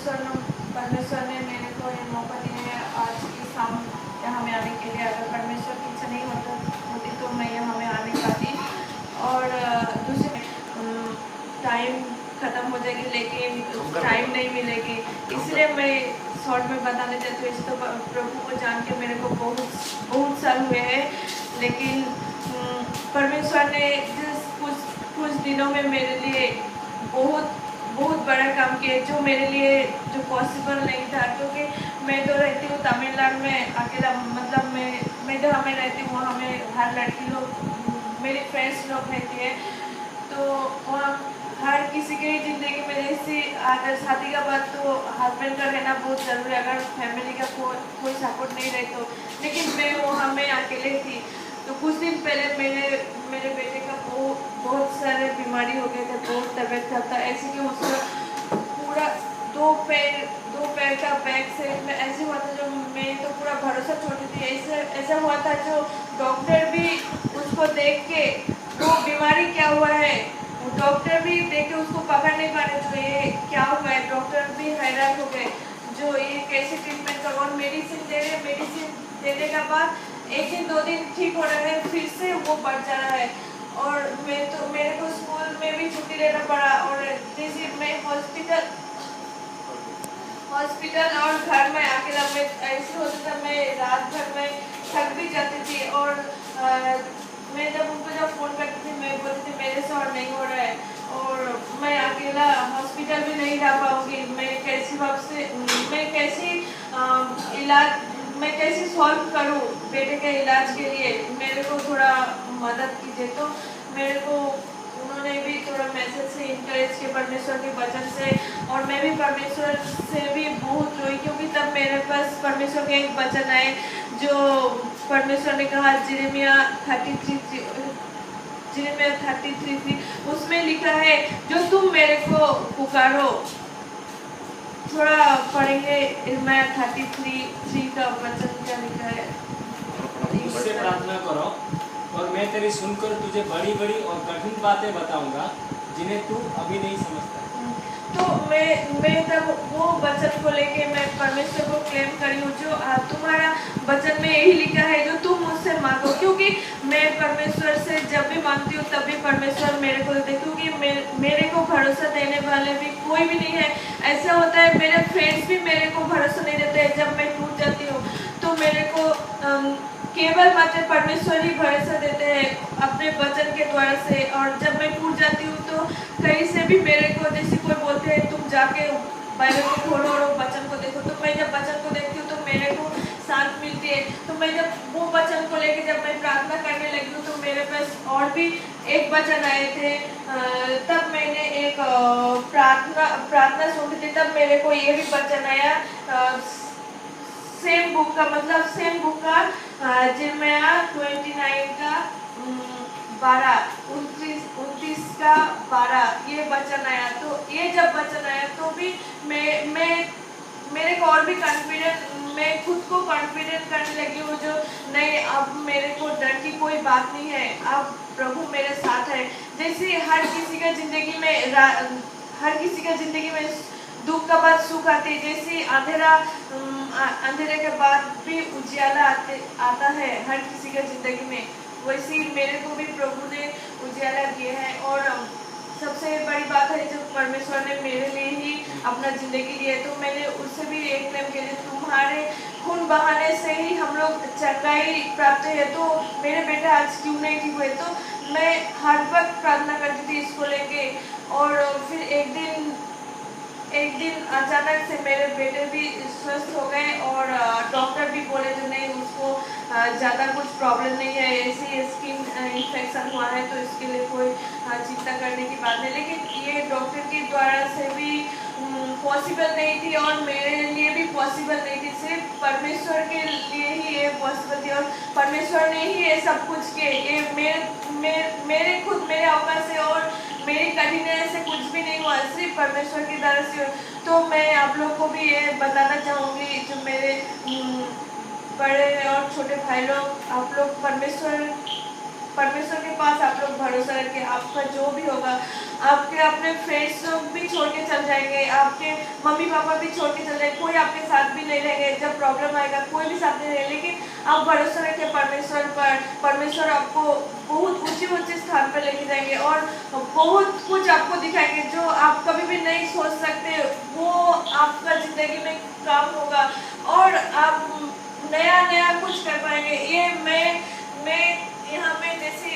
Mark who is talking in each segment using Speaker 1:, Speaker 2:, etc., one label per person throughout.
Speaker 1: परमेश्वर ने मेरे को ये मौका दिया है आज की शाम यहाँ में आने के लिए। अगर परमेश्वर की इच्छा नहीं होती तो मैं यहाँ में आने पाती। और दूसरे टाइम ख़त्म हो जाएगी, लेकिन टाइम नहीं मिलेगी, इसलिए मैं शॉर्ट में बताने चाहती हूँ। तो प्रभु को जान के मेरे को बहुत साल हुए हैं, लेकिन परमेश्वर ने कुछ दिनों में मेरे लिए बहुत बड़ा काम किया, जो मेरे लिए जो पॉसिबल नहीं था। क्योंकि मैं तो रहती हूँ तमिलनाडु में अकेला, मतलब मैं जहाँ में रहती हूँ वहाँ में हर लड़की लोग मेरी फ्रेंड्स लोग रहती है, तो वहाँ हर किसी की ज़िंदगी में जैसी अगर शादी का बाद तो हस्बैंड का रहना बहुत ज़रूरी है, अगर फैमिली का कोई सपोर्ट नहीं रहे तो। लेकिन मैं वहाँ में अकेले थी, तो कुछ दिन पहले मेरे बेटे का बहुत सारे बीमारी हो गए थे, बहुत तबीयत खराब था। ऐसे कि उसका पूरा दो पैर का बैक साइड में ऐसे हुआ था, जो मैं तो पूरा भरोसा छोड़ी थी। ऐसा हुआ था जो डॉक्टर भी उसको देख के वो बीमारी क्या हुआ है, डॉक्टर भी देख के उसको पकड़ नहीं पा रहे, जो ये क्या हुआ है। डॉक्टर भी हैरान हो गए, जो ये कैसे ट्रीटमेंट करो। और मेडिसिन देने के बाद एक दिन 2 दिन ठीक हो रहा है, फिर से वो बढ़ जा रहा है। और मेरे को स्कूल में भी छुट्टी लेना पड़ा। और जैसे मैं हॉस्पिटल और घर में अकेला में ऐसे होता था, मैं रात भर में थक भी जाती थी। और मैं जब उनको फ़ोन करती थी, मैं बोलती थी मेरे से और नहीं हो रहा है, और मैं अकेला हॉस्पिटल भी नहीं जा पाऊँगी। मैं कैसे सॉल्व करूँ बेटे के इलाज के लिए, मेरे को थोड़ा मदद कीजिए। तो मेरे को उन्होंने भी थोड़ा मैसेज से इंकरेज किया, परमेश्वर के वचन से। और मैं भी परमेश्वर से भी बहुत रोई, क्योंकि तब मेरे पास परमेश्वर के एक वचन आए, जो परमेश्वर ने कहा जिरेमिया 33 उसमें लिखा है, जो तुम मेरे को पुकारो। थोड़ा पढ़ेंगे इर्मिया 33 का वचन क्या लिखा है।
Speaker 2: मुझसे प्रार्थना करो और मैं तेरी सुनकर तुझे बड़ी बड़ी और कठिन बातें बताऊंगा, जिन्हें तू अभी नहीं समझता।
Speaker 1: तो मैं तब वो वचन को लेके मैं परमेश्वर को क्लेम करी हूँ, जो तुम्हारा वचन में यही लिखा है, जो तुम मुझसे मांगो। क्योंकि मैं परमेश्वर से जब भी मांगती हूँ तब भी परमेश्वर मेरे को देते, क्योंकि मेरे को भरोसा देने वाले भी कोई भी नहीं है। ऐसा होता है, मेरे फ्रेंड्स भी मेरे को भरोसा नहीं देते हैं। जब मैं टूट जाती हूँ तो मेरे को केवल मात्र परमेश्वर ही भरोसा देते हैं अपने वचन के द्वारा से। और जब मैं टूट जाती हूँ तो कहीं से भी मेरे को जैसे कोई बोलते हैं तुम जाके बाइबल को खोलो और वचन को देखो, तो मैं जब वचन को देखती हूँ तो मेरे को शांत मिलती है। तो मैं जब वो वचन को लेके जब मैं प्रार्थना करने लगी हूँ तो मेरे पास और भी एक वचन आए थे। तब मैंने एक प्रार्थना सुनी थी, तब मेरे को ये भी वचन आया, सेम बुक का जिर्मिया 29 का 29 का 12 ये वचन आया। तो ये जब वचन आया तो भी मेरे को और भी मैं खुद को कॉन्फिडेंट करने लगी हूँ, जो नहीं, अब मेरे को डर की कोई बात नहीं है, अब प्रभु मेरे साथ है। जैसे हर किसी का जिंदगी में दुख का बाद सुख आती है, जैसे अंधेरे के बाद भी उजियाला आता है हर किसी के जिंदगी में, वैसे ही मेरे को भी प्रभु ने उजियाला दिया है। और सबसे बड़ी बात है, जो परमेश्वर ने मेरे लिए ही अपना जिंदगी दी है, तो मैंने उससे भी एक क्लेम किया, तुम्हारे खून बहाने से ही हम लोग चंगाई प्राप्त है। तो मेरे बेटे आज क्यों नहीं ठीक हुए, तो मैं हर वक्त प्रार्थना करती थी इसको लेके। और फिर एक दिन अचानक से मेरे बेटे भी स्वस्थ हो गए, और डॉक्टर भी बोले जो नहीं, उसको ज़्यादा कुछ प्रॉब्लम नहीं है, ऐसी स्किन इन्फेक्शन हुआ है, तो इसके लिए कोई चिंता करने की बात नहीं। लेकिन ये डॉक्टर के द्वारा से भी पॉसिबल नहीं थी, और मेरे लिए भी पॉसिबल नहीं थी, सिर्फ परमेश्वर के लिए ही ये पॉसिबल थी। और परमेश्वर ने ही ये सब कुछ किए, ये मेरे औकात से और मेरी कठिनाई से कुछ भी नहीं हुआ, सिर्फ परमेश्वर की तरफ से। तो मैं आप लोग को भी ये बताना चाहूँगी, जो मेरे बड़े और छोटे भाई लोग, आप लोग परमेश्वर के पास आप लोग भरोसा रखें, आपका जो भी होगा आपके अपने फ्रेंड्स भी छोड़ के चल जाएंगे, आपके मम्मी पापा भी छोड़ के चल जाएंगे, कोई आपके साथ भी नहीं रहेंगे। जब प्रॉब्लम आएगा कोई भी साथ नहीं रहेगा, लेकिन आप भरोसा रखिए परमेश्वर पर। परमेश्वर आपको बहुत ऊंचे स्थान पर लेके जाएंगे और बहुत कुछ आपको दिखाएंगे जो आप कभी भी नहीं सोच सकते, वो आपका जिंदगी में काम होगा और आप नया कुछ कर पाएंगे। ये मैं यहाँ पे जैसे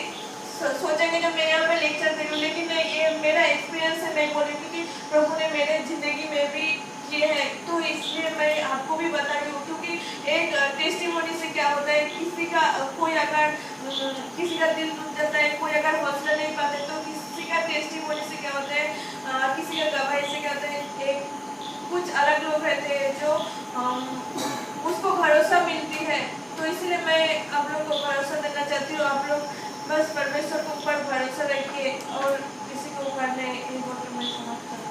Speaker 1: सोचेंगे जब मैं यहाँ पे लेक्चर दे रही हूँ, लेकिन मैं ये मेरा एक्सपीरियंस है, मैं बोली क्योंकि प्रभु ने मेरे जिंदगी में भी किए हैं, तो इसलिए मैं आपको भी बता रही हूँ। क्योंकि एक टेस्टिमोनी से क्या होता है, किसी का दिल टूट जाता है, कोई अगर हौसला नहीं पाते, तो किसी का टेस्टिमोनी से क्या होता है, किसी का गवाही से क्या होता है, कुछ अलग लोग रहते हैं जो उसको भरोसा मिलती है। तो इसलिए मैं आप लोग को भरोसा देना चाहती हूँ, आप लोग बस परमेश्वर के ऊपर भरोसा रखिए और किसी को ऊपर नहीं। ये बोलकर मैं समाप्त करती हूँ।